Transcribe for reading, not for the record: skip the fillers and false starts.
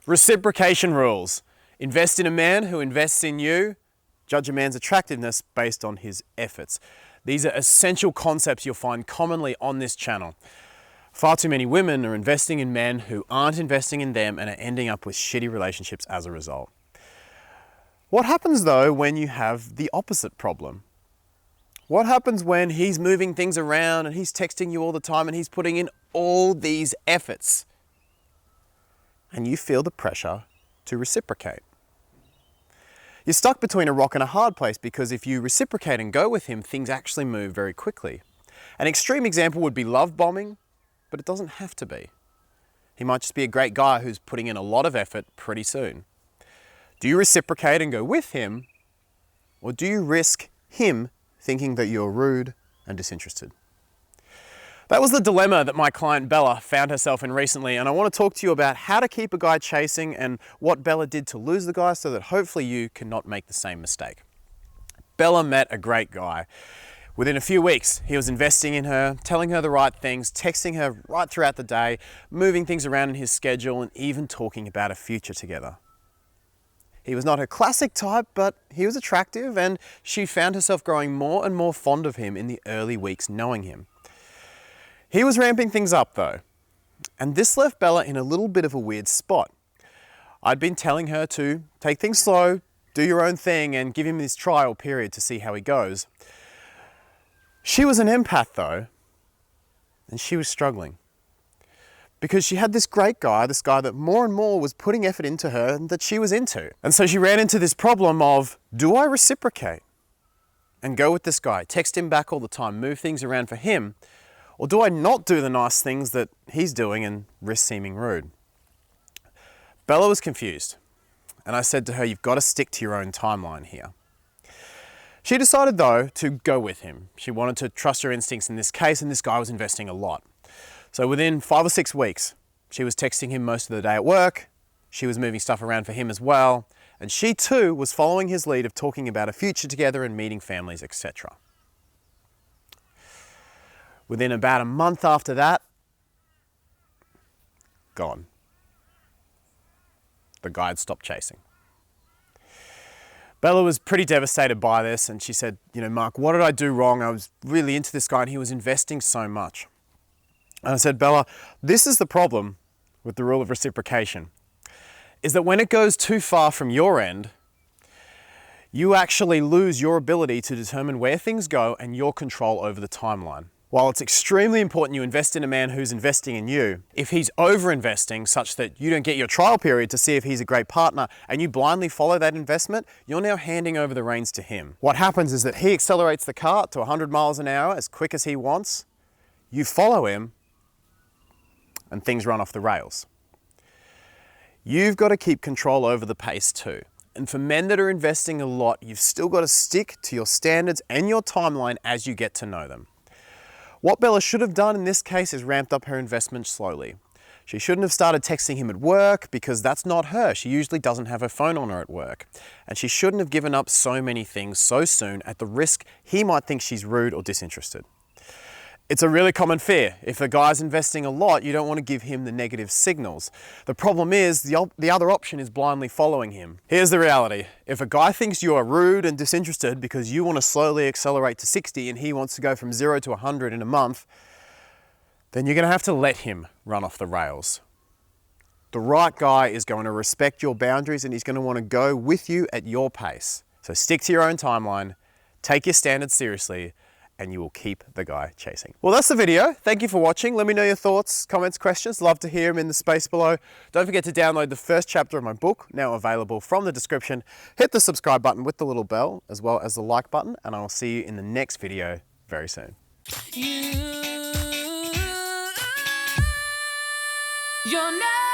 Reciprocation rules. Invest in a man who invests in you. Judge a man's attractiveness based on his efforts. These are essential concepts you'll find commonly on this channel. Far too many women are investing in men who aren't investing in them and are ending up with shitty relationships as a result. What happens though when you have the opposite problem? What happens when he's moving things around and he's texting you all the time and he's putting in all these efforts and you feel the pressure to reciprocate? You're stuck between a rock and a hard place because if you reciprocate and go with him, things actually move very quickly. An extreme example would be love bombing, but it doesn't have to be. He might just be a great guy who's putting in a lot of effort pretty soon. Do you reciprocate and go with him, or do you risk him thinking that you're rude and disinterested? That was the dilemma that my client Bella found herself in recently, and I want to talk to you about how to keep a guy chasing and what Bella did to lose the guy so that hopefully you cannot make the same mistake. Bella met a great guy. Within a few weeks, he was investing in her, telling her the right things, texting her right throughout the day, moving things around in his schedule, and even talking about a future together. He was not her classic type, but he was attractive, and she found herself growing more and more fond of him in the early weeks knowing him. He was ramping things up though, and this left Bella in a little bit of a weird spot. I'd been telling her to take things slow, do your own thing, and give him this trial period to see how he goes. She was an empath though, and she was struggling. Because she had this great guy, this guy that more and more was putting effort into her and that she was into. And so she ran into this problem of, do I reciprocate and go with this guy, text him back all the time, move things around for him, or do I not do the nice things that he's doing and risk seeming rude? Bella was confused, and I said to her, you've got to stick to your own timeline here. She decided though to go with him. She wanted to trust her instincts in this case, and this guy was investing a lot. So within 5 or 6 weeks, she was texting him most of the day at work, she was moving stuff around for him as well, and she too was following his lead of talking about a future together and meeting families, etc. Within about a month after that, gone. The guy had stopped chasing. Bella was pretty devastated by this, and she said, Mark, what did I do wrong? I was really into this guy and he was investing so much. And I said, Bella, this is the problem with the rule of reciprocation, is that when it goes too far from your end, you actually lose your ability to determine where things go and your control over the timeline. While it's extremely important you invest in a man who's investing in you, if he's over-investing such that you don't get your trial period to see if he's a great partner and you blindly follow that investment, you're now handing over the reins to him. What happens is that he accelerates the car to 100 miles an hour as quick as he wants, you follow him, and things run off the rails. You've got to keep control over the pace too. And for men that are investing a lot, you've still got to stick to your standards and your timeline as you get to know them. What Bella should have done in this case is ramped up her investment slowly. She shouldn't have started texting him at work because that's not her. She usually doesn't have her phone on her at work. And she shouldn't have given up so many things so soon at the risk he might think she's rude or disinterested. It's a really common fear. If a guy's investing a lot, you don't want to give him the negative signals. The problem is the other option is blindly following him. Here's the reality. If a guy thinks you are rude and disinterested because you want to slowly accelerate to 60 and he wants to go from 0 to 100 in a month, then you're going to have to let him run off the rails. The right guy is going to respect your boundaries and he's going to want to go with you at your pace. So stick to your own timeline, take your standards seriously, and you will keep the guy chasing. Well, that's the video. Thank you for watching. Let me know your thoughts, comments, questions. Love to hear them in the space below. Don't forget to download the first chapter of my book, now available from the description. Hit the subscribe button with the little bell, as well as the like button, and I will see you in the next video very soon. You're not